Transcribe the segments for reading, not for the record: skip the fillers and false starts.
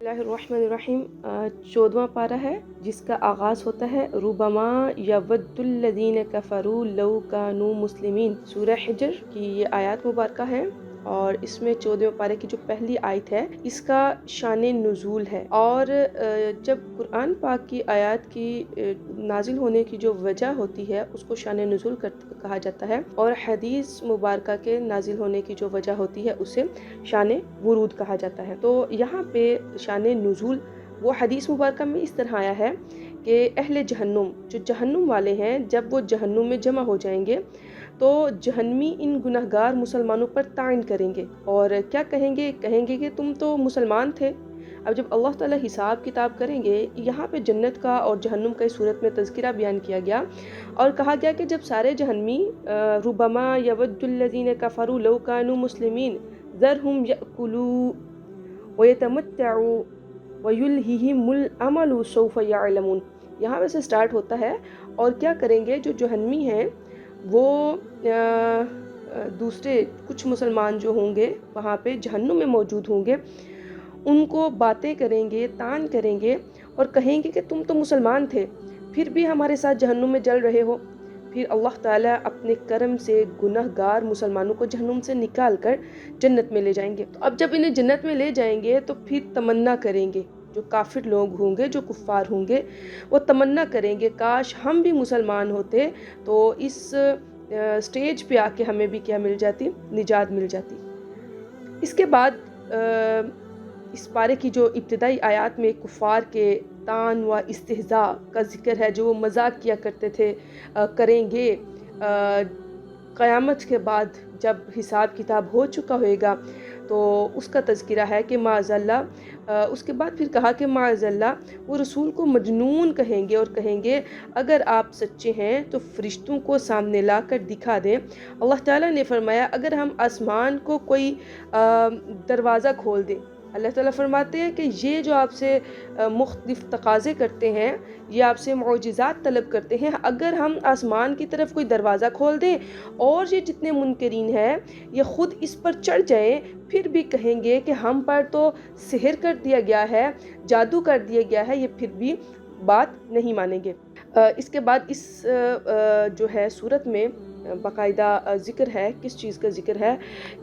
اللہ الرحمن الرحیم 14واں پارہ ہے جس کا آغاز ہوتا ہے ربما یود الذین کفروا لو کانوا مسلمین۔ سورہ حجر کی یہ آیات مبارکہ ہے اور اس میں 14ویں پارے کی جو پہلی آیت ہے اس کا شان نزول ہے، اور جب قرآن پاک کی آیات کی نازل ہونے کی جو وجہ ہوتی ہے اس کو شان نزول کہا جاتا ہے، اور حدیث مبارکہ کے نازل ہونے کی جو وجہ ہوتی ہے اسے شان ورود کہا جاتا ہے۔ تو یہاں پہ شان نزول وہ حدیث مبارکہ میں اس طرح آیا ہے کہ اہل جہنم، جو جہنم والے ہیں، جب وہ جہنم میں جمع ہو جائیں گے تو جہنمی ان گناہگار مسلمانوں پر طعن کریں گے اور کیا کہیں گے کہ تم تو مسلمان تھے۔ اب جب اللہ تعالیٰ حساب کتاب کریں گے، یہاں پہ جنت کا اور جہنم کا اس صورت میں تذکرہ بیان کیا گیا اور کہا گیا کہ جب سارے جہنمی ربما یود الذین کفروا لو کانوا مسلمین ذرہم یأکلوا ویتمتعوا ویلہہم الامل سوف یعلمون، یہاں سے سٹارٹ ہوتا ہے۔ اور کیا کریں گے جو جہنمی ہیں وہ دوسرے کچھ مسلمان جو ہوں گے وہاں پہ جہنم میں موجود ہوں گے، ان کو باتیں کریں گے، طعن کریں گے اور کہیں گے کہ تم تو مسلمان تھے، پھر بھی ہمارے ساتھ جہنم میں جل رہے ہو۔ پھر اللہ تعالیٰ اپنے کرم سے گناہگار مسلمانوں کو جہنم سے نکال کر جنت میں لے جائیں گے۔ تو اب جب انہیں جنت میں لے جائیں گے تو پھر تمنا کریں گے، جو کافر لوگ ہوں گے، جو کفار ہوں گے، وہ تمنا کریں گے کاش ہم بھی مسلمان ہوتے تو اس سٹیج پہ آ کے ہمیں بھی کیا مل جاتی، نجات مل جاتی۔ اس کے بعد اس پارے کی جو ابتدائی آیات میں کفار کے طعن و استہزاء کا ذکر ہے، جو وہ مذاق کیا کرتے تھے، کریں گے قیامت کے بعد جب حساب کتاب ہو چکا ہوئے گا تو اس کا تذکرہ ہے کہ معاذ اللہ، اس کے بعد پھر کہا کہ معاذ اللہ وہ رسول کو مجنون کہیں گے اور کہیں گے اگر آپ سچے ہیں تو فرشتوں کو سامنے لا کر دکھا دیں۔ اللہ تعالیٰ نے فرمایا اگر ہم آسمان کو کوئی دروازہ کھول دیں، اللہ تعالیٰ فرماتے ہیں کہ یہ جو آپ سے مختلف تقاضے کرتے ہیں، یہ آپ سے معجزات طلب کرتے ہیں، اگر ہم آسمان کی طرف کوئی دروازہ کھول دیں اور یہ جتنے منکرین ہیں یہ خود اس پر چڑھ جائیں، پھر بھی کہیں گے کہ ہم پر تو سحر کر دیا گیا ہے، جادو کر دیا گیا ہے، یہ پھر بھی بات نہیں مانیں گے۔ اس کے بعد اس جو ہے صورت میں باقاعدہ ذکر ہے، کس چیز کا ذکر ہے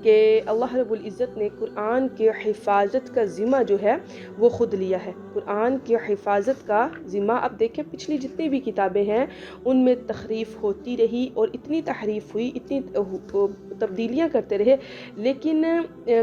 کہ اللہ رب العزت نے قرآن کے حفاظت کا ذمہ جو ہے وہ خود لیا ہے۔ قرآن کی حفاظت کا ذمہ، اب دیکھیں پچھلی جتنی بھی کتابیں ہیں ان میں تحریف ہوتی رہی اور اتنی تحریف ہوئی، اتنی تبدیلیاں کرتے رہے، لیکن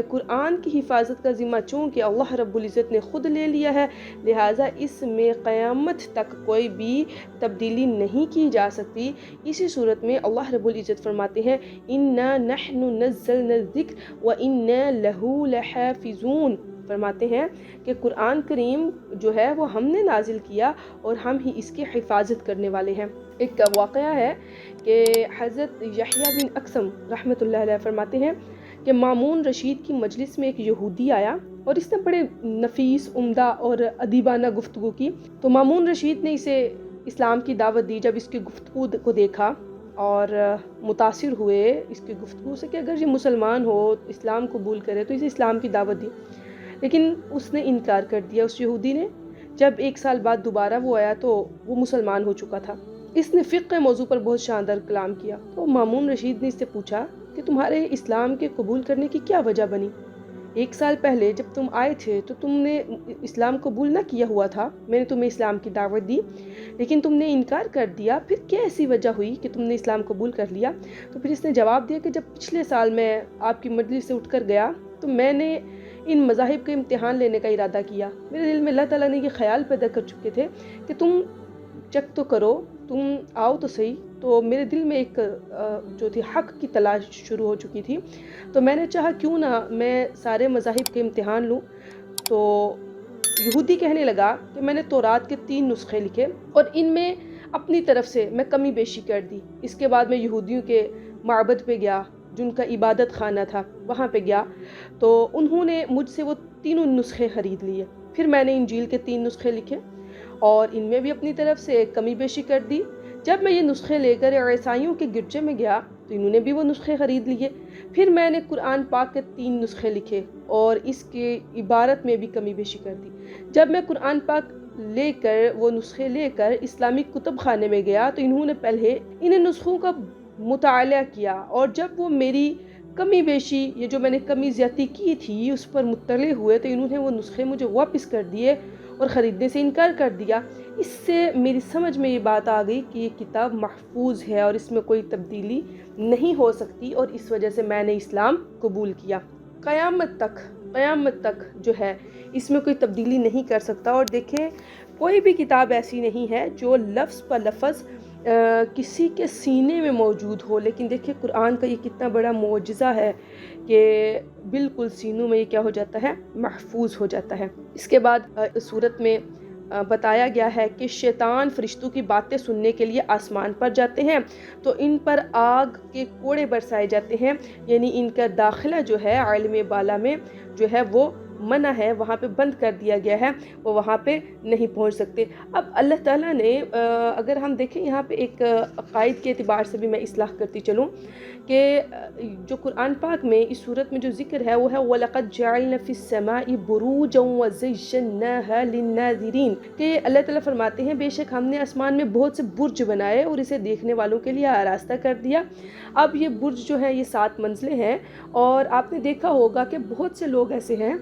قرآن کی حفاظت کا ذمہ چونکہ اللہ رب العزت نے خود لے لیا ہے، لہٰذا اس میں قیامت تک کوئی بھی تبدیلی نہیں کی جا سکتی۔ اسی صورت میں اللہ رب العزت فرماتے ہیں اِنَّا نَحْنُ نَزَّلْنَا الذِّكْرَ وَإِنَّا لَهُ لَحَافِظُونَ، فرماتے ہیں کہ قرآن کریم جو ہے وہ ہم نے نازل کیا اور ہم ہی اس کی حفاظت کرنے والے ہیں۔ ایک واقعہ ہے کہ حضرت یحییٰ بن اقسم رحمۃ اللہ علیہ فرماتے ہیں کہ مامون رشید کی مجلس میں ایک یہودی آیا اور اس نے بڑے نفیس، عمدہ اور ادیبانہ گفتگو کی، تو مامون رشید نے اسے اسلام کی دعوت دی۔ جب اس کی گفتگو کو دیکھا اور متاثر ہوئے اس کی گفتگو سے کہ اگر یہ مسلمان ہو، اسلام قبول کرے، تو اسے اسلام کی دعوت دی، لیکن اس نے انکار کر دیا اس یہودی نے۔ جب 1 سال بعد دوبارہ وہ آیا تو وہ مسلمان ہو چکا تھا۔ اس نے فقہ موضوع پر بہت شاندار کلام کیا، تو مامون رشید نے اس سے پوچھا کہ تمہارے اسلام کے قبول کرنے کی کیا وجہ بنی؟ 1 سال پہلے جب تم آئے تھے تو تم نے اسلام قبول نہ کیا ہوا تھا، میں نے تمہیں اسلام کی دعوت دی لیکن تم نے انکار کر دیا، پھر کیا ایسی وجہ ہوئی کہ تم نے اسلام قبول کر لیا؟ تو پھر اس نے جواب دیا کہ جب پچھلے سال میں آپ کی مجلس سے اٹھ کر گیا تو میں نے ان مذاہب کے امتحان لینے کا ارادہ کیا، میرے دل میں اللہ تعالیٰ نے یہ خیال پیدا کر چکے تھے کہ تم چیک تو کرو، تم آؤ تو صحیح۔ تو میرے دل میں ایک جو تھی حق کی تلاش شروع ہو چکی تھی، تو میں نے چاہا کیوں نہ میں سارے مذاہب کے امتحان لوں۔ تو یہودی کہنے لگا کہ میں نے تورات کے 3 نسخے لکھے اور ان میں اپنی طرف سے میں کمی بیشی کر دی۔ اس کے بعد میں یہودیوں کے معبد پہ گیا، جن کا عبادت خانہ تھا، وہاں پہ گیا تو انہوں نے مجھ سے وہ 3 نسخے خرید لیے۔ پھر میں نے انجیل کے 3 نسخے لکھے اور ان میں بھی اپنی طرف سے کمی بیشی کر دی۔ جب میں یہ نسخے لے کر عیسائیوں کے گرجے میں گیا تو انہوں نے بھی وہ نسخے خرید لیے۔ پھر میں نے قرآن پاک کے 3 نسخے لکھے اور اس کے عبارت میں بھی کمی بیشی کر دی۔ جب میں قرآن پاک وہ نسخے لے کر اسلامی کتب خانے میں گیا تو انہوں نے پہلے ان نسخوں کا مطالعہ کیا، اور جب وہ میری کمی بیشی، یہ جو میں نے کمی زیادتی کی تھی، اس پر مطلع ہوئے تو انہوں نے وہ نسخے مجھے واپس کر دیے اور خریدنے سے انکار کر دیا۔ اس سے میری سمجھ میں یہ بات آ گئی کہ یہ کتاب محفوظ ہے اور اس میں کوئی تبدیلی نہیں ہو سکتی، اور اس وجہ سے میں نے اسلام قبول کیا۔ قیامت تک جو ہے اس میں کوئی تبدیلی نہیں کر سکتا۔ اور دیکھیں، کوئی بھی کتاب ایسی نہیں ہے جو لفظ پر لفظ کسی کے سینے میں موجود ہو، لیکن دیکھیں قرآن کا یہ کتنا بڑا معجزہ ہے کہ بالکل سینوں میں یہ کیا ہو جاتا ہے، محفوظ ہو جاتا ہے۔ اس کے بعد سورت میں بتایا گیا ہے کہ شیطان فرشتوں کی باتیں سننے کے لیے آسمان پر جاتے ہیں تو ان پر آگ کے کوڑے برسائے جاتے ہیں، یعنی ان کا داخلہ جو ہے عالم بالا میں جو ہے وہ منع ہے، وہاں پہ بند کر دیا گیا ہے، وہ وہاں پہ نہیں پہنچ سکتے۔ اب اللہ تعالیٰ نے اگر ہم دیکھیں یہاں پہ ایک عقائد کے اعتبار سے بھی میں اصلاح کرتی چلوں کہ جو قرآن پاک میں اس صورت میں جو ذکر ہے وہ ہے وَلَقَدْ جَعَلْنَا فِي السَّمَاءِ بُرُوجًا وَزَيَّنَّاهَا لِلنَّاظِرِينَ کہ اللہ تعالیٰ فرماتے ہیں بے شک ہم نے آسمان میں بہت سے برج بنائے اور اسے دیکھنے والوں کے لیے آراستہ کر دیا۔ اب یہ برج جو ہیں یہ 7 منزلیں ہیں، اور آپ نے دیکھا ہوگا کہ بہت سے لوگ ایسے ہیں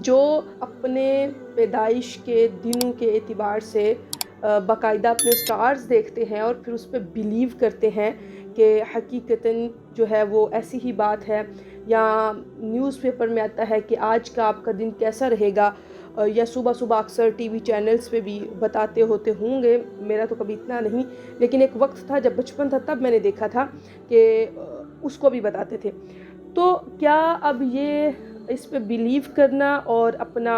جو اپنے پیدائش کے دنوں کے اعتبار سے باقاعدہ اپنے سٹارز دیکھتے ہیں اور پھر اس پہ بیلیو کرتے ہیں کہ حقیقتاً جو ہے وہ ایسی ہی بات ہے، یا نیوز پیپر میں آتا ہے کہ آج کا آپ کا دن کیسا رہے گا، یا صبح اکثر ٹی وی چینلز پہ بھی بتاتے ہوتے ہوں گے، میرا تو کبھی اتنا نہیں، لیکن ایک وقت تھا جب بچپن تھا تب میں نے دیکھا تھا کہ اس کو بھی بتاتے تھے۔ تو کیا اب یہ اس پہ بیلیو کرنا اور اپنا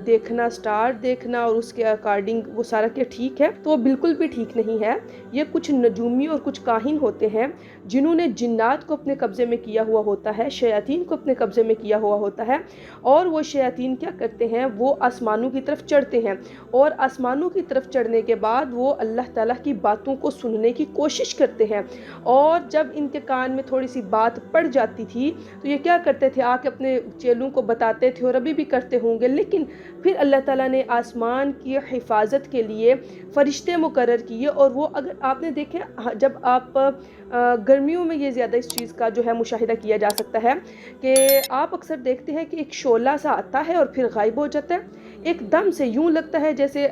دیکھنا، سٹار دیکھنا اور اس کے اکارڈنگ وہ سارا کیا ٹھیک ہے؟ تو وہ بالکل بھی ٹھیک نہیں ہے۔ یہ کچھ نجومی اور کچھ کاہن ہوتے ہیں جنہوں نے جنات کو اپنے قبضے میں کیا ہوا ہوتا ہے، شیاطین کو اپنے قبضے میں کیا ہوا ہوتا ہے، اور وہ شیاطین کیا کرتے ہیں، وہ آسمانوں کی طرف چڑھتے ہیں، اور آسمانوں کی طرف چڑھنے کے بعد وہ اللہ تعالیٰ کی باتوں کو سننے کی کوشش کرتے ہیں، اور جب ان کے کان میں تھوڑی سی بات پڑ جاتی تھی تو یہ کیا کرتے تھے، آ کے اپنے چیلوں کو بتاتے تھے، اور ابھی بھی کرتے ہوں گے، لیکن پھر اللہ تعالیٰ نے آسمان کی حفاظت کے لیے فرشتے مقرر کیے، اور وہ اگر آپ نے دیکھے جب آپ گرمیوں میں یہ زیادہ اس چیز کا جو ہے مشاہدہ کیا جا سکتا ہے کہ آپ اکثر دیکھتے ہیں کہ ایک شعلہ سا آتا ہے اور پھر غائب ہو جاتا ہے، ایک دم سے یوں لگتا ہے جیسے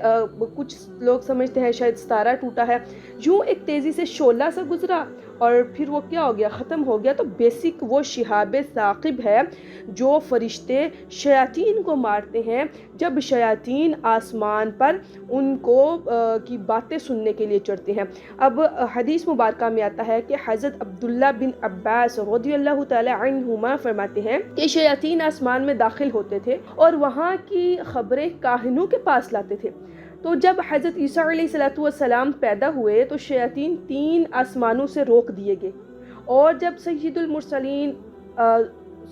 کچھ لوگ سمجھتے ہیں شاید ستارہ ٹوٹا ہے، یوں ایک تیزی سے شعلہ سا گزرا اور پھر وہ کیا ہو گیا، ختم ہو گیا۔ تو بیسک وہ شہاب ثاقب ہے جو فرشتے شیاطین کو مارتے ہیں جب شیاطین آسمان پر ان کو کی باتیں سننے کے لیے چڑھتے ہیں۔ اب حدیث مبارکہ میں آتا ہے کہ حضرت عبداللہ بن عباس رضی اللہ تعالی عنہما فرماتے ہیں کہ شیاطین آسمان میں داخل ہوتے تھے اور وہاں کی خبریں کاہنوں کے پاس لاتے تھے۔ تو جب حضرت عیسیٰ علیہ السلام پیدا ہوئے تو شیاطین 3 آسمانوں سے روک دیے گئے، اور جب سید المرسلین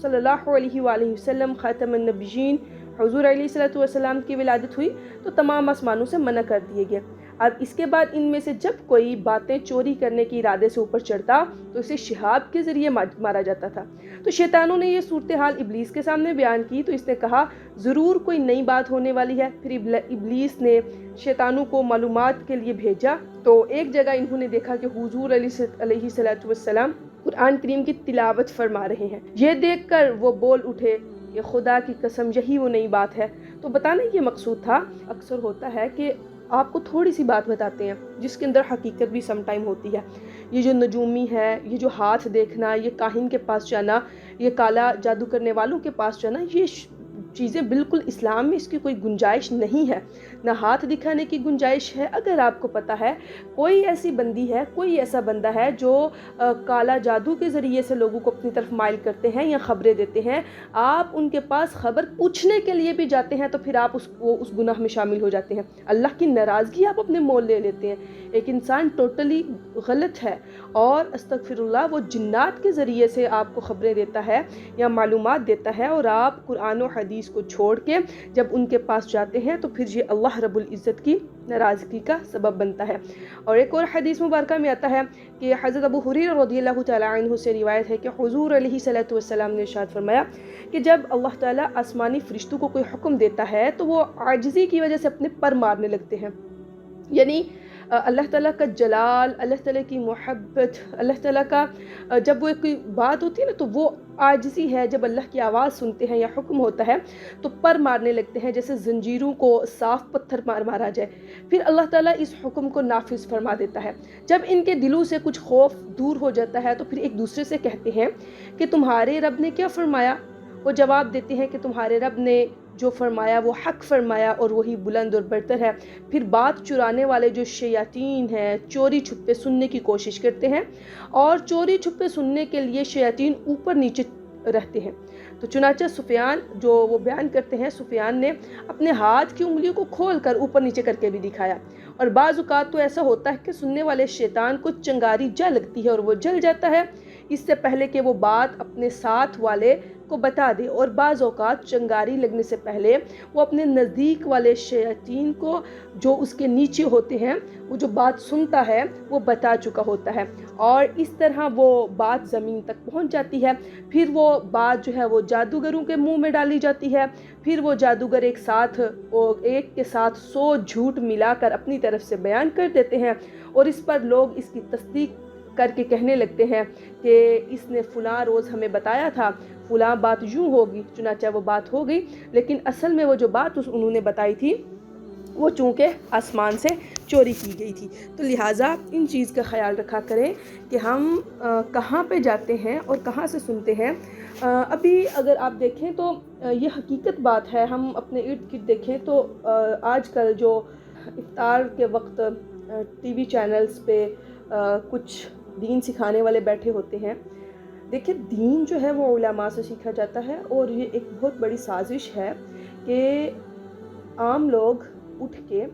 صلی اللہ علیہ وآلہ وسلم خاتم النبیین حضور علیہ السلام کی ولادت ہوئی تو تمام آسمانوں سے منع کر دیے گئے۔ اب اس کے بعد ان میں سے جب کوئی باتیں چوری کرنے کے ارادے سے اوپر چڑھتا تو اسے شہاب کے ذریعے مارا جاتا تھا۔ تو شیطانوں نے یہ صورتحال ابلیس کے سامنے بیان کی تو اس نے کہا ضرور کوئی نئی بات ہونے والی ہے۔ پھر ابلیس نے شیطانوں کو معلومات کے لیے بھیجا، تو ایک جگہ انہوں نے دیکھا کہ حضور علیہ السلام قرآن کریم کی تلاوت فرما رہے ہیں۔ یہ دیکھ کر وہ بول اٹھے کہ خدا کی قسم یہی وہ نئی بات ہے۔ تو بتانا یہ مقصود تھا، اکثر ہوتا ہے کہ آپ کو تھوڑی سی بات بتاتے ہیں جس کے اندر حقیقت بھی سم ٹائم ہوتی ہے۔ یہ جو نجومی ہے، یہ جو ہاتھ دیکھنا، یہ کاہن کے پاس جانا، یہ کالا جادو کرنے والوں کے پاس جانا، یہ چیزیں بالکل اسلام میں اس کی کوئی گنجائش نہیں ہے، نہ ہاتھ دکھانے کی گنجائش ہے۔ اگر آپ کو پتہ ہے کوئی ایسی بندی ہے، کوئی ایسا بندہ ہے جو کالا جادو کے ذریعے سے لوگوں کو اپنی طرف مائل کرتے ہیں یا خبریں دیتے ہیں، آپ ان کے پاس خبر پوچھنے کے لیے بھی جاتے ہیں تو پھر آپ اس گناہ میں شامل ہو جاتے ہیں، اللہ کی ناراضگی آپ اپنے مول لے لیتے ہیں۔ ایک انسان ٹوٹلی غلط ہے، اور استغفر اللہ وہ جنات کے ذریعے سے آپ کو خبریں دیتا ہے یا معلومات دیتا ہے، اور آپ قرآن و حدیث چیز کو چھوڑ کے جب ان کے پاس جاتے ہیں تو پھر یہ اللہ رب العزت کی ناراضگی کا سبب بنتا ہے۔ اور ایک اور حدیث مبارکہ میں آتا ہے کہ حضرت ابو ہریرہ رضی اللہ تعالیٰ عنہ سے روایت ہے کہ حضور علیہ الصلوۃ والسلام نے ارشاد فرمایا کہ جب اللہ تعالیٰ آسمانی فرشتوں کو کوئی حکم دیتا ہے تو وہ عاجزی کی وجہ سے اپنے پر مارنے لگتے ہیں، یعنی اللہ تعالیٰ کا جلال، اللہ تعالیٰ کی محبت، اللہ تعالیٰ کا جب وہ کوئی بات ہوتی ہے نا تو وہ عاجزی ہے، جب اللہ کی آواز سنتے ہیں یا حکم ہوتا ہے تو پر مارنے لگتے ہیں، جیسے زنجیروں کو صاف پتھر مارا جائے۔ پھر اللہ تعالیٰ اس حکم کو نافذ فرما دیتا ہے۔ جب ان کے دلوں سے کچھ خوف دور ہو جاتا ہے تو پھر ایک دوسرے سے کہتے ہیں کہ تمہارے رب نے کیا فرمایا؟ وہ جواب دیتے ہیں کہ تمہارے رب نے جو فرمایا وہ حق فرمایا اور وہی بلند اور برتر ہے۔ پھر بات چرانے والے جو شیاطین ہیں چوری چھپے سننے کی کوشش کرتے ہیں، اور چوری چھپے سننے کے لیے شیاطین اوپر نیچے رہتے ہیں۔ تو چنانچہ سفیان جو وہ بیان کرتے ہیں، سفیان نے اپنے ہاتھ کی انگلیوں کو کھول کر اوپر نیچے کر کے بھی دکھایا، اور بعض اوقات تو ایسا ہوتا ہے کہ سننے والے شیطان کو چنگاری جا لگتی ہے اور وہ جل جاتا ہے اس سے پہلے کہ وہ بات اپنے ساتھ والے کو بتا دے، اور بعض اوقات چنگاری لگنے سے پہلے وہ اپنے نزدیک والے شیاطین کو جو اس کے نیچے ہوتے ہیں، وہ جو بات سنتا ہے وہ بتا چکا ہوتا ہے، اور اس طرح وہ بات زمین تک پہنچ جاتی ہے۔ پھر وہ بات جو ہے وہ جادوگروں کے منہ میں ڈالی جاتی ہے، پھر وہ جادوگر ایک کے ساتھ 100 جھوٹ ملا کر اپنی طرف سے بیان کر دیتے ہیں، اور اس پر لوگ اس کی تصدیق کر کے کہنے لگتے ہیں کہ اس نے فلاں روز ہمیں بتایا تھا فلاں بات یوں ہوگی، چنانچہ وہ بات ہو گئی، لیکن اصل میں وہ جو بات انہوں نے بتائی تھی وہ چونکہ آسمان سے چوری کی گئی تھی۔ تو لہٰذا ان چیز کا خیال رکھا کریں کہ ہم کہاں پہ جاتے ہیں اور کہاں سے سنتے ہیں۔ ابھی اگر آپ دیکھیں تو یہ حقیقت بات ہے، ہم اپنے ارد گرد دیکھیں تو آج کل جو افطار کے وقت ٹی وی چینلز پہ کچھ دین سکھانے والے بیٹھے ہوتے ہیں، دیکھیں دین جو ہے وہ علماء سے سیکھا جاتا ہے، اور یہ ایک بہت بڑی سازش ہے کہ عام لوگ اٹھ کے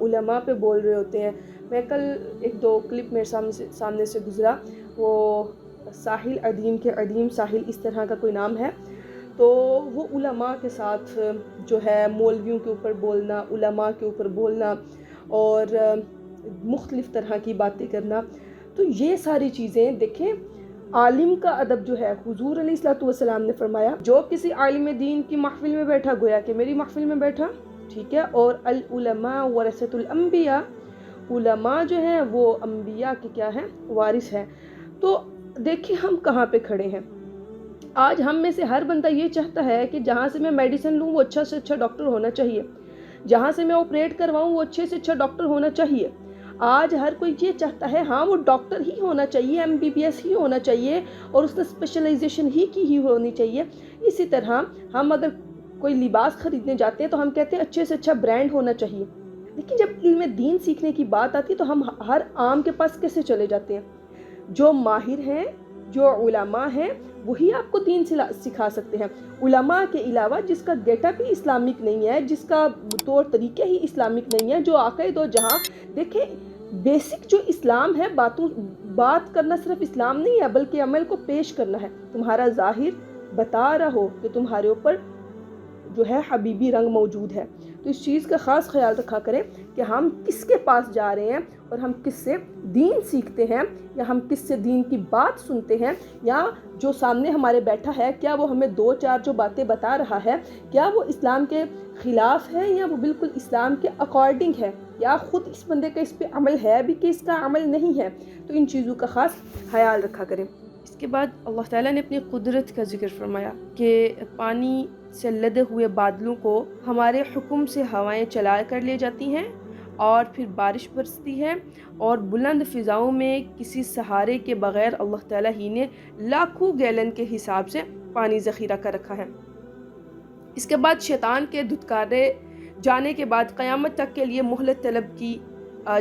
علماء پہ بول رہے ہوتے ہیں۔ میں کل ایک دو کلپ میرے سامنے سے گزرا، وہ ساحل عدیم کے عدیم ساحل اس طرح کا کوئی نام ہے، تو وہ علماء کے ساتھ جو ہے مولویوں کے اوپر بولنا، علماء کے اوپر بولنا، اور مختلف طرح کی باتیں کرنا، تو یہ ساری چیزیں دیکھیں عالم کا ادب جو ہے، حضور علیہ الصلوۃ والسلام نے فرمایا جو کسی عالم دین کی محفل میں بیٹھا گویا کہ میری محفل میں بیٹھا، ٹھیک ہے، اور العلماء ورثۃ الانبیاء، علماء جو ہیں وہ انبیاء کے کیا ہیں؟ وارث ہیں۔ تو دیکھیں ہم کہاں پہ کھڑے ہیں۔ آج ہم میں سے ہر بندہ یہ چاہتا ہے کہ جہاں سے میں میڈیسن لوں وہ اچھا سے اچھا ڈاکٹر ہونا چاہیے، جہاں سے میں آپریٹ کرواؤں وہ اچھے سے اچھا ڈاکٹر ہونا چاہیے۔ آج ہر کوئی یہ چاہتا ہے ہاں وہ ڈاکٹر ہی ہونا چاہیے، MBBS ہی ہونا چاہیے، اور اس نے اسپیشلائزیشن ہی ہونی چاہیے۔ اسی طرح ہم اگر کوئی لباس خریدنے جاتے ہیں تو ہم کہتے ہیں اچھے سے اچھا برانڈ ہونا چاہیے، لیکن جب علم دین سیکھنے کی بات آتی تو ہم ہر عام کے پاس کیسے چلے جاتے ہیں؟ جو ماہر ہیں، جو علماء ہیں، وہی آپ کو دین سکھا سکتے ہیں۔ علماء کے علاوہ جس کا گیٹ اپ ہی اسلامک نہیں ہے، جس کا طور طریقے ہی اسلامک نہیں ہے، جو آقائے دو جہاں، دیکھیں بیسک جو اسلام ہے، بات کرنا صرف اسلام نہیں ہے بلکہ عمل کو پیش کرنا ہے۔ تمہارا ظاہر بتا رہا ہو کہ تمہارے اوپر جو ہے حبیبی رنگ موجود ہے، تو اس چیز کا خاص خیال رکھا کریں کہ ہم کس کے پاس جا رہے ہیں، اور ہم کس سے دین سیکھتے ہیں، یا ہم کس سے دین کی بات سنتے ہیں، یا جو سامنے ہمارے بیٹھا ہے کیا وہ ہمیں دو چار جو باتیں بتا رہا ہے کیا وہ اسلام کے خلاف ہے یا وہ بالکل اسلام کے اکارڈنگ ہے، یا خود اس بندے کا اس پہ عمل ہے بھی کہ اس کا عمل نہیں ہے۔ تو ان چیزوں کا خاص خیال رکھا کریں۔ اس کے بعد اللہ تعالیٰ نے اپنی قدرت کا ذکر فرمایا کہ پانی سے لدے ہوئے بادلوں کو ہمارے حکم سے ہوائیں چلا کر لے جاتی ہیں، اور پھر بارش برستی ہے، اور بلند فضاؤں میں کسی سہارے کے بغیر اللہ تعالیٰ ہی نے لاکھوں گیلن کے حساب سے پانی ذخیرہ کر رکھا ہے۔ اس کے بعد شیطان کے دھتکارے جانے کے بعد قیامت تک کے لیے مہلت طلب کی۔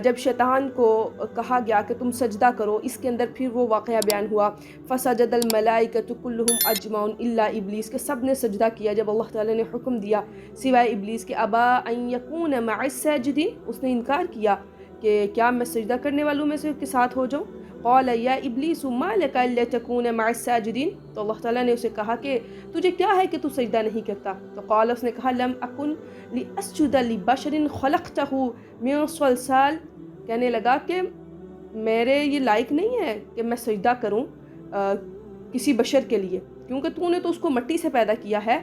جب شیطان کو کہا گیا کہ تم سجدہ کرو، اس کے اندر پھر وہ واقعہ بیان ہوا، فسجد الملائکۃ کلہم اجمعون الا ابلیس، کہ سب نے سجدہ کیا جب اللہ تعالیٰ نے حکم دیا سوائے ابلیس کے، ابا ان یکون مع الساجدین، اس نے انکار کیا کہ کیا میں سجدہ کرنے والوں میں سے کے ساتھ ہو جاؤں۔ قال یا ابلیس ما لک الا تکون مع الساجدین، تو اللہ تعالیٰ نے اسے کہا کہ تجھے کیا ہے کہ تو سجدہ نہیں کرتا؟ تو قال، اس نے کہا لم اکن لاسجد لبشر خلقتہ من صلصال، کہنے لگا کہ میرے یہ لائق نہیں ہے کہ میں سجدہ کروں کسی بشر کے لیے، کیونکہ تو نے تو اس کو مٹی سے پیدا کیا ہے،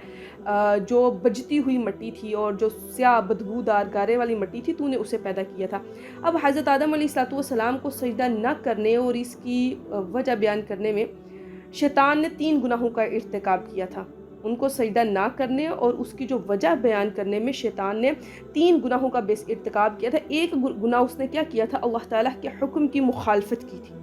جو بجتی ہوئی مٹی تھی اور جو سیاہ بدبودار گارے والی مٹی تھی، تو نے اسے پیدا کیا تھا۔ اب حضرت آدم علیہ السلام کو سجدہ نہ کرنے اور اس کی وجہ بیان کرنے میں شیطان نے 3 گناہوں کا ارتکاب کیا تھا۔ ان کو سجدہ نہ کرنے اور اس کی جو وجہ بیان کرنے میں شیطان نے 3 گناہوں کا ارتکاب کیا تھا۔ ایک گناہ اس نے کیا کیا تھا؟ اللہ تعالیٰ کے حکم کی مخالفت کی تھی۔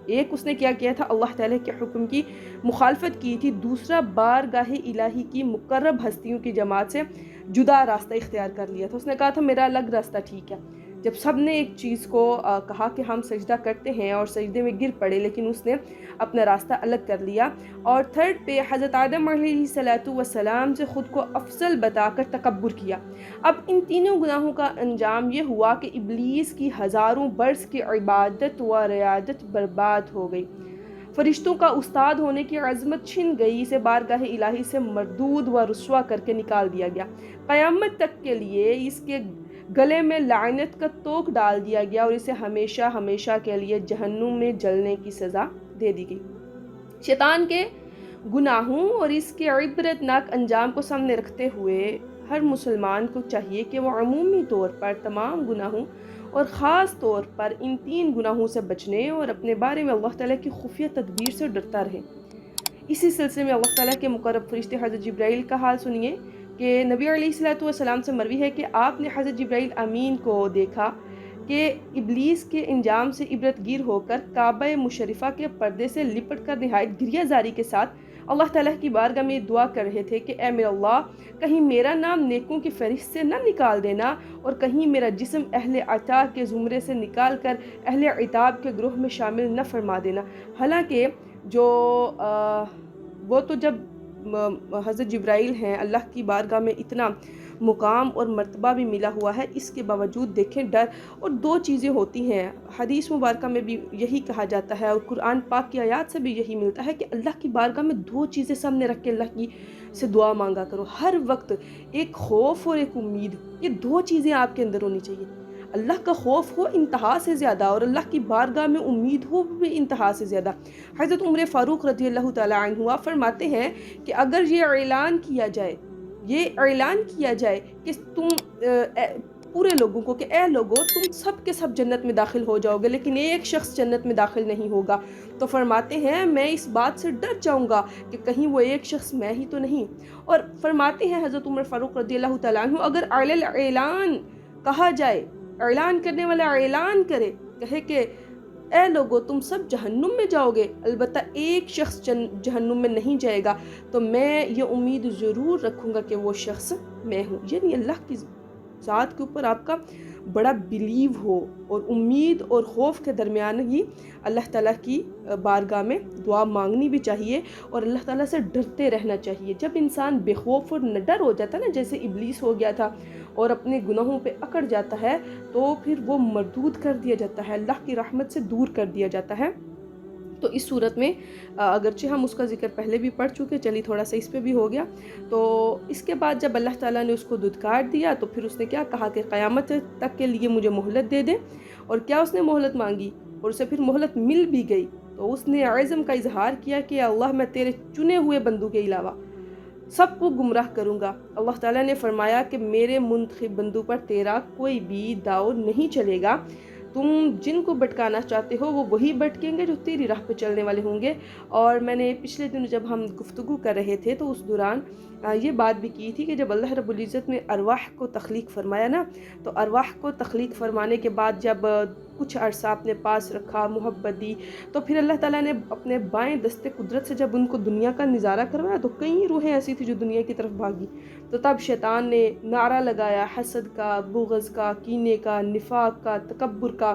ایک اس نے کیا کیا تھا؟ اللہ تعالیٰ کے حکم کی مخالفت کی تھی۔ دوسرا، بارگاہ الہی کی مقرب ہستیوں کی جماعت سے جدا راستہ اختیار کر لیا تھا۔ اس نے کہا تھا میرا الگ راستہ ٹھیک ہے۔ جب سب نے ایک چیز کو کہا کہ ہم سجدہ کرتے ہیں اور سجدے میں گر پڑے، لیکن اس نے اپنا راستہ الگ کر لیا۔ اور تھرڈ پہ حضرت آدم علیہ السلام سے خود کو افضل بتا کر تکبر کیا۔ اب ان تینوں گناہوں کا انجام یہ ہوا کہ ابلیس کی ہزاروں برس کی عبادت و ریاضت برباد ہو گئی، فرشتوں کا استاد ہونے کی عظمت چھن گئی، اسے بارگاہ الہی سے مردود و رسوا کر کے نکال دیا گیا، قیامت تک کے لیے اس کے گلے میں لعنت کا توق ڈال دیا گیا اور اسے ہمیشہ ہمیشہ کے لیے جہنم میں جلنے کی سزا دے دی گئی۔ شیطان کے گناہوں اور اس کے عبرتناک انجام کو سامنے رکھتے ہوئے ہر مسلمان کو چاہیے کہ وہ عمومی طور پر تمام گناہوں اور خاص طور پر ان 3 گناہوں سے بچنے اور اپنے بارے میں اللہ تعالیٰ کی خفیہ تدبیر سے ڈرتا رہے۔ اسی سلسلے میں اللہ تعالیٰ کے مقرب فرشتے حضرت جبرائیل کا حال سنیے کہ نبی علیہ السلام سے مروی ہے کہ آپ نے حضرت جبرائیل امین کو دیکھا کہ ابلیس کے انجام سے عبرت گیر ہو کر کعبہ مشرفہ کے پردے سے لپٹ کر نہایت گریہ زاری کے ساتھ اللہ تعالیٰ کی بارگاہ میں دعا کر رہے تھے کہ اے میرے اللہ، کہیں میرا نام نیکوں کی فہرست سے نہ نکال دینا اور کہیں میرا جسم اہل عطا کے زمرے سے نکال کر اہل عتاب کے گروہ میں شامل نہ فرما دینا۔ حالانکہ وہ تو جب حضرت جبرائیل ہیں، اللہ کی بارگاہ میں اتنا مقام اور مرتبہ بھی ملا ہوا ہے، اس کے باوجود دیکھیں ڈر اور 2 چیزیں ہوتی ہیں۔ حدیث مبارکہ میں بھی یہی کہا جاتا ہے اور قرآن پاک کی آیات سے بھی یہی ملتا ہے کہ اللہ کی بارگاہ میں 2 چیزیں سامنے رکھ کے اللہ کی سے دعا مانگا کرو ہر وقت، ایک خوف اور ایک امید۔ یہ 2 چیزیں آپ کے اندر ہونی چاہیے، اللہ کا خوف ہو انتہا سے زیادہ اور اللہ کی بارگاہ میں امید ہو بھی انتہا سے زیادہ۔ حضرت عمر فاروق رضی اللہ تعالیٰ عنہ فرماتے ہیں کہ اگر یہ اعلان کیا جائے کہ تم پورے لوگوں کو کہ اے لوگو تم سب کے سب جنت میں داخل ہو جاؤ گے لیکن ایک شخص جنت میں داخل نہیں ہوگا، تو فرماتے ہیں میں اس بات سے ڈر جاؤں گا کہ کہیں وہ ایک شخص میں ہی تو نہیں۔ اور فرماتے ہیں حضرت عمر فاروق رضی اللہ تعالیٰ عنہ اگر اعلان کہا جائے، اعلان کرنے والا اعلان کرے، کہے کہ اے لوگو تم سب جہنم میں جاؤ گے البتہ ایک شخص جہنم میں نہیں جائے گا، تو میں یہ امید ضرور رکھوں گا کہ وہ شخص میں ہوں۔ یعنی اللہ کی ذات کے اوپر آپ کا بڑا بلیو ہو اور امید اور خوف کے درمیان ہی اللہ تعالیٰ کی بارگاہ میں دعا مانگنی بھی چاہیے اور اللہ تعالیٰ سے ڈرتے رہنا چاہیے۔ جب انسان بے خوف اور نڈر ہو جاتا ہے نا، جیسے ابلیس ہو گیا تھا اور اپنے گناہوں پہ اکڑ جاتا ہے، تو پھر وہ مردود کر دیا جاتا ہے، اللہ کی رحمت سے دور کر دیا جاتا ہے۔ تو اس صورت میں اگرچہ ہم اس کا ذکر پہلے بھی پڑھ چکے، چلی تھوڑا سا اس پہ بھی ہو گیا، تو اس کے بعد جب اللہ تعالیٰ نے اس کو دھتکار دیا تو پھر اس نے کیا کہا کہ قیامت تک کے لیے مجھے مہلت دے دے، اور کیا اس نے مہلت مانگی اور اسے پھر مہلت مل بھی گئی۔ تو اس نے عزم کا اظہار کیا کہ اللہ میں تیرے چنے ہوئے بندوں کے علاوہ سب کو گمراہ کروں گا۔ اللہ تعالیٰ نے فرمایا کہ میرے منتخب بندوں پر تیرا کوئی بھی داؤ نہیں چلے گا، تم جن کو بھٹکانا چاہتے ہو وہ وہی بھٹکیں گے جو تیری راہ پہ چلنے والے ہوں گے۔ اور میں نے پچھلے دن جب ہم گفتگو کر رہے تھے تو اس دوران یہ بات بھی کی تھی کہ جب اللہ رب العزت نے ارواح کو تخلیق فرمایا نا، تو ارواح کو تخلیق فرمانے کے بعد جب کچھ عرصہ اپنے پاس رکھا، محبت دی، تو پھر اللہ تعالیٰ نے اپنے بائیں دستے قدرت سے جب ان کو دنیا کا نظارہ کروایا تو کئی روحیں ایسی تھی جو دنیا کی طرف بھاگی۔ تو تب شیطان نے نعرہ لگایا حسد کا، بغض کا، کینے کا، نفاق کا، تکبر کا۔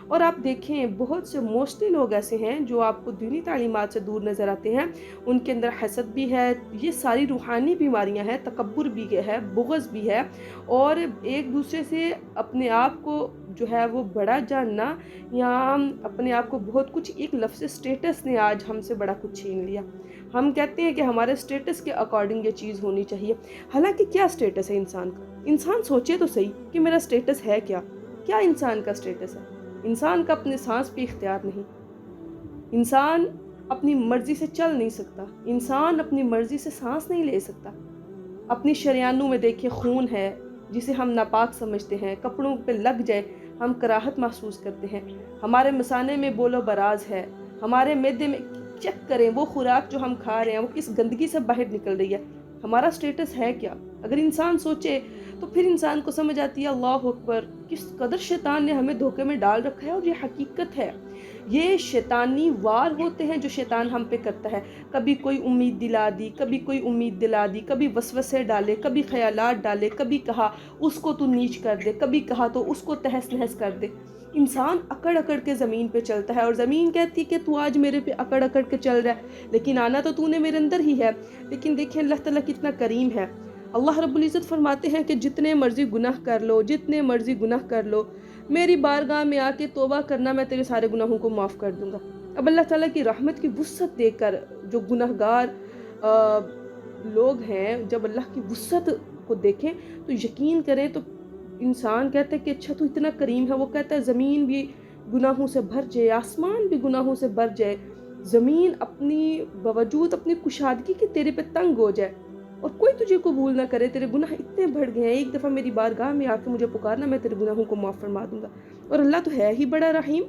اور آپ دیکھیں بہت سے موسٹلی لوگ ایسے ہیں جو آپ کو دینی تعلیمات سے دور نظر آتے ہیں، ان کے اندر حسد بھی ہے، یہ ساری روحانی بیماریاں ہیں، تکبر بھی ہے، بغض بھی ہے، اور ایک دوسرے سے اپنے آپ کو جو ہے وہ بڑا جاننا، یا اپنے آپ کو بہت کچھ، ایک لفظ اسٹیٹس نے آج ہم سے بڑا کچھ چھین لیا۔ ہم کہتے ہیں کہ ہمارے اسٹیٹس کے اکارڈنگ یہ چیز ہونی چاہیے، حالانکہ کیا اسٹیٹس ہے انسان کا؟ انسان سوچے تو صحیح کہ میرا اسٹیٹس ہے کیا؟ کیا انسان کا اسٹیٹس ہے؟ انسان کا اپنے سانس پہ اختیار نہیں، انسان اپنی مرضی سے چل نہیں سکتا، انسان اپنی مرضی سے سانس نہیں لے سکتا۔ اپنی شریانوں میں دیکھیں خون ہے جسے ہم ناپاک سمجھتے ہیں، کپڑوں پہ لگ جائے ہم کراہت محسوس کرتے ہیں، ہمارے مثانے میں بول و براز ہے، ہمارے معدے میں چیک کریں وہ خوراک جو ہم کھا رہے ہیں وہ کس گندگی سے باہر نکل رہی ہے، ہمارا اسٹیٹس ہے کیا؟ اگر انسان سوچے تو پھر انسان کو سمجھ آتی ہے اللہ اکبر کس قدر شیطان نے ہمیں دھوکے میں ڈال رکھا ہے، اور یہ حقیقت ہے۔ یہ شیطانی وار ہوتے ہیں جو شیطان ہم پہ کرتا ہے، کبھی کوئی امید دلا دی، کبھی کوئی امید دلا دی، کبھی وسوسے ڈالے، کبھی خیالات ڈالے، کبھی کہا اس کو تو نیچ کر دے، کبھی کہا تو اس کو تہس نہس کر دے۔ انسان اکڑ اکڑ کے زمین پہ چلتا ہے، اور زمین کہتی کہ تو آج میرے پہ اکڑ اکڑ کے چل رہا ہے، لیکن آنا تو نے میرے اندر ہی ہے۔ لیکن دیکھیں اللہ تعالیٰ کتنا کریم ہے، اللہ رب العزت فرماتے ہیں کہ جتنے مرضی گناہ کر لو، جتنے مرضی گناہ کر لو، میری بارگاہ میں آ کے توبہ کرنا، میں تیرے سارے گناہوں کو معاف کر دوں گا۔ اب اللہ تعالیٰ کی رحمت کی وسعت دیکھ کر جو گناہگار لوگ ہیں، جب اللہ کی وسعت کو دیکھیں تو یقین کریں تو انسان کہتا ہے کہ اچھا تو اتنا کریم ہے، وہ کہتا ہے زمین بھی گناہوں سے بھر جائے، آسمان بھی گناہوں سے بھر جائے، زمین اپنی باوجود اپنی کشادگی کے تیرے پہ تنگ ہو جائے اور کوئی تجھے قبول نہ کرے، تیرے گناہ اتنے بڑھ گئے ہیں، ایک دفعہ میری بارگاہ میں آ کے مجھے پکارنا، میں تیرے گناہوں کو معاف فرما دوں گا۔ اور اللہ تو ہے ہی بڑا رحیم۔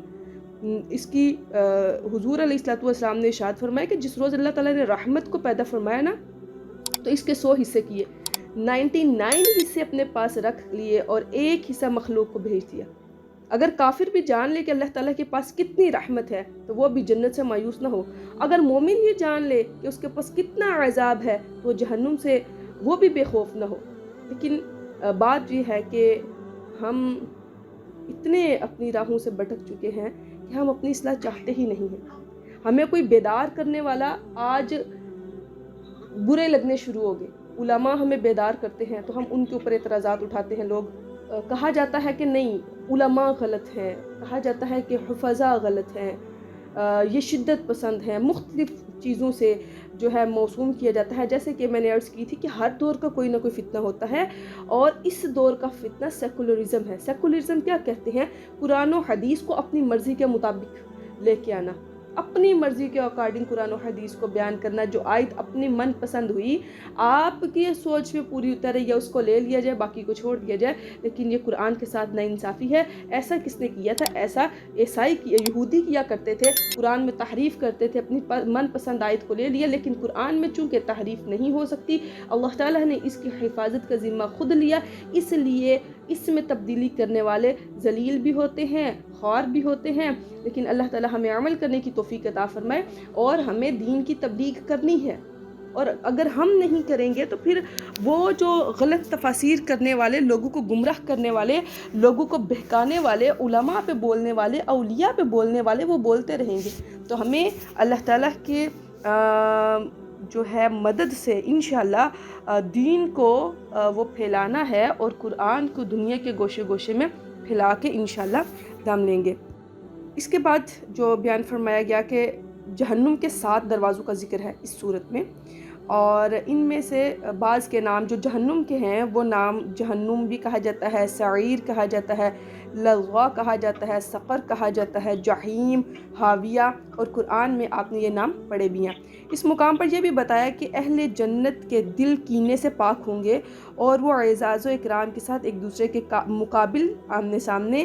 اس کی حضور علیہ الصلوۃ والسلام نے ارشاد فرمایا کہ جس روز اللہ تعالیٰ نے رحمت کو پیدا فرمایا نا تو اس کے 100 حصے کیے، 99 حصے اپنے پاس رکھ لیے اور ایک حصہ مخلوق کو بھیج دیا۔ اگر کافر بھی جان لے کہ اللہ تعالیٰ کے پاس کتنی رحمت ہے تو وہ بھی جنت سے مایوس نہ ہو، اگر مومن یہ جان لے کہ اس کے پاس کتنا عذاب ہے تو جہنم سے وہ بھی بے خوف نہ ہو۔ لیکن بات یہ ہے کہ ہم اتنے اپنی راہوں سے بھٹک چکے ہیں کہ ہم اپنی اصلاح چاہتے ہی نہیں ہیں۔ ہمیں کوئی بیدار کرنے والا آج برے لگنے شروع ہو گئے، علماء ہمیں بیدار کرتے ہیں تو ہم ان کے اوپر اعتراضات اٹھاتے ہیں۔ لوگ کہا جاتا ہے کہ نہیں علماء غلط ہیں، کہا جاتا ہے کہ حفظاء غلط ہیں، یہ شدت پسند ہیں، مختلف چیزوں سے جو ہے موسوم کیا جاتا ہے۔ جیسے کہ میں نے عرض کی تھی کہ ہر دور کا کوئی نہ کوئی فتنہ ہوتا ہے، اور اس دور کا فتنہ سیکولرزم ہے۔ سیکولرزم کیا کہتے ہیں؟ قرآن و حدیث کو اپنی مرضی کے مطابق لے کے آنا، اپنی مرضی کے اکارڈنگ قرآن و حدیث کو بیان کرنا، جو آیت اپنی من پسند ہوئی آپ کی سوچ میں پوری اتر یا اس کو لے لیا جائے، باقی کو چھوڑ دیا جائے۔ لیکن یہ قرآن کے ساتھ ناانصافی ہے۔ ایسا کس نے کیا تھا؟ ایسا عیسائی یہودی کیا کرتے تھے، قرآن میں تحریف کرتے تھے، اپنی من پسند آیت کو لے لیا، لیکن قرآن میں چونکہ تحریف نہیں ہو سکتی، اللہ تعالیٰ نے اس کی حفاظت کا ذمہ خود لیا، اس لیے اس میں تبدیلی کرنے والے ذلیل بھی ہوتے ہیں، خوار بھی ہوتے ہیں۔ لیکن اللہ تعالیٰ ہمیں عمل کرنے کی توفیق عطا فرمائے، اور ہمیں دین کی تبلیغ کرنی ہے، اور اگر ہم نہیں کریں گے تو پھر وہ جو غلط تفاسیر کرنے والے، لوگوں کو گمراہ کرنے والے، لوگوں کو بہکانے والے، علماء پہ بولنے والے، اولیاء پہ بولنے والے، وہ بولتے رہیں گے۔ تو ہمیں اللہ تعالیٰ کے جو ہے مدد سے انشاءاللہ دین کو وہ پھیلانا ہے، اور قرآن کو دنیا کے گوشے گوشے میں پھیلا کے انشاءاللہ دم لیں گے۔ اس کے بعد جو بیان فرمایا گیا کہ جہنم کے 7 دروازوں کا ذکر ہے اس صورت میں، اور ان میں سے بعض کے نام جو جہنم کے ہیں وہ نام جہنم بھی کہا جاتا ہے، سعیر کہا جاتا ہے، لظیٰ کہا جاتا ہے، سقر کہا جاتا ہے، جحیم، حاویہ، اور قرآن میں آپ نے یہ نام پڑھے بھی ہیں۔ اس مقام پر یہ بھی بتایا کہ اہل جنت کے دل کینے سے پاک ہوں گے، اور وہ اعزاز و اکرام کے ساتھ ایک دوسرے کے مقابل آمنے سامنے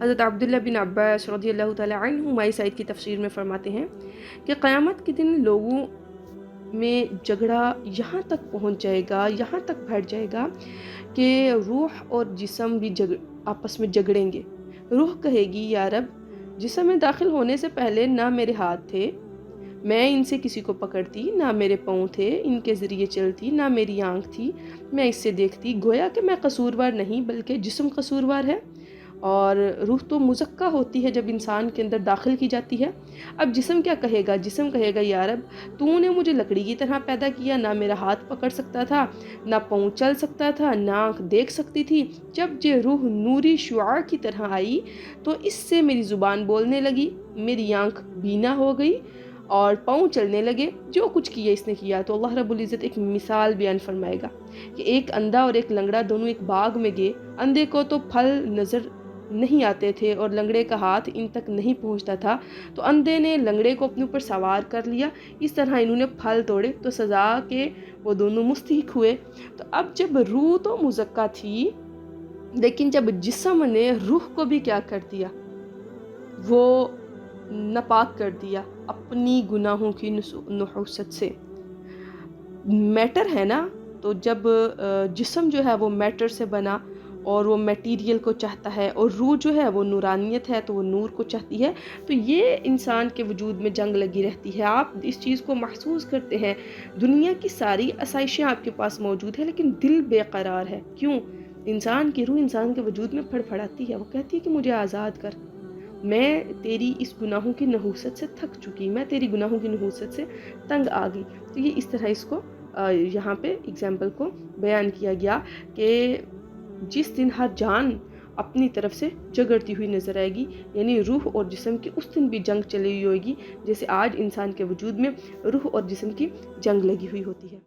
حضرت عبداللہ بن عباس رضی اللہ تعالیٰ عنہما اس آیت کی تفسیر میں فرماتے ہیں کہ قیامت کے دن لوگوں میں جھگڑا یہاں تک پہنچ جائے گا، یہاں تک بڑھ جائے گا کہ روح اور جسم بھی آپس میں جھگڑیں گے۔ روح کہے گی یا رب، جسم میں داخل ہونے سے پہلے نہ میرے ہاتھ تھے، میں ان سے کسی کو پکڑتی، نہ میرے پاؤں تھے ان کے ذریعے چلتی، نہ میری آنکھ تھی میں اس سے دیکھتی، گویا کہ میں قصوروار نہیں بلکہ جسم قصوروار ہے۔ اور روح تو مزکہ ہوتی ہے جب انسان کے اندر داخل کی جاتی ہے۔ اب جسم کیا کہے گا؟ جسم کہے گا یا رب، تو نے مجھے لکڑی کی طرح پیدا کیا، نہ میرا ہاتھ پکڑ سکتا تھا، نہ پاؤں چل سکتا تھا، نہ آنکھ دیکھ سکتی تھی۔ جب یہ روح نوری شعاع کی طرح آئی تو اس سے میری زبان بولنے لگی، میری آنکھ بینا ہو گئی اور پاؤں چلنے لگے، جو کچھ کیا اس نے کیا۔ تو اللہ رب العزت ایک مثال بیان فرمائے گا کہ ایک اندھا اور ایک لنگڑا دونوں ایک باغ میں گئے۔ اندھے کو تو پھل نظر نہیں آتے تھے اور لنگڑے کا ہاتھ ان تک نہیں پہنچتا تھا، تو اندھے نے لنگڑے کو اپنے اوپر سوار کر لیا۔ اس طرح انہوں نے پھل توڑے تو سزا کے وہ دونوں مستحق ہوئے۔ تو اب جب روح تو مزکہ تھی، لیکن جب جسم نے روح کو بھی کیا کر دیا؟ وہ ناپاک کر دیا اپنی گناہوں کی نحوست سے۔ میٹر ہے نا، تو جب جسم جو ہے وہ میٹر سے بنا اور وہ میٹیریل کو چاہتا ہے، اور روح جو ہے وہ نورانیت ہے تو وہ نور کو چاہتی ہے، تو یہ انسان کے وجود میں جنگ لگی رہتی ہے۔ آپ اس چیز کو محسوس کرتے ہیں، دنیا کی ساری آسائشیں آپ کے پاس موجود ہے لیکن دل بے قرار ہے۔ کیوں؟ انسان کی روح انسان کے وجود میں پھڑ پھڑاتی ہے، وہ کہتی ہے کہ مجھے آزاد کر، میں تیری اس گناہوں کی نحوست سے تھک چکی، میں تیری گناہوں کی نحوست سے تنگ آ گئی۔ تو یہ اس طرح اس کو یہاں پہ اگزامپل کو بیان کیا گیا کہ جس دن ہر جان اپنی طرف سے جگڑتی ہوئی نظر آئے گی، یعنی روح اور جسم کی اس دن بھی جنگ چلی ہوئی ہوگی، جیسے آج انسان کے وجود میں روح اور جسم کی جنگ لگی ہوئی ہوتی ہے۔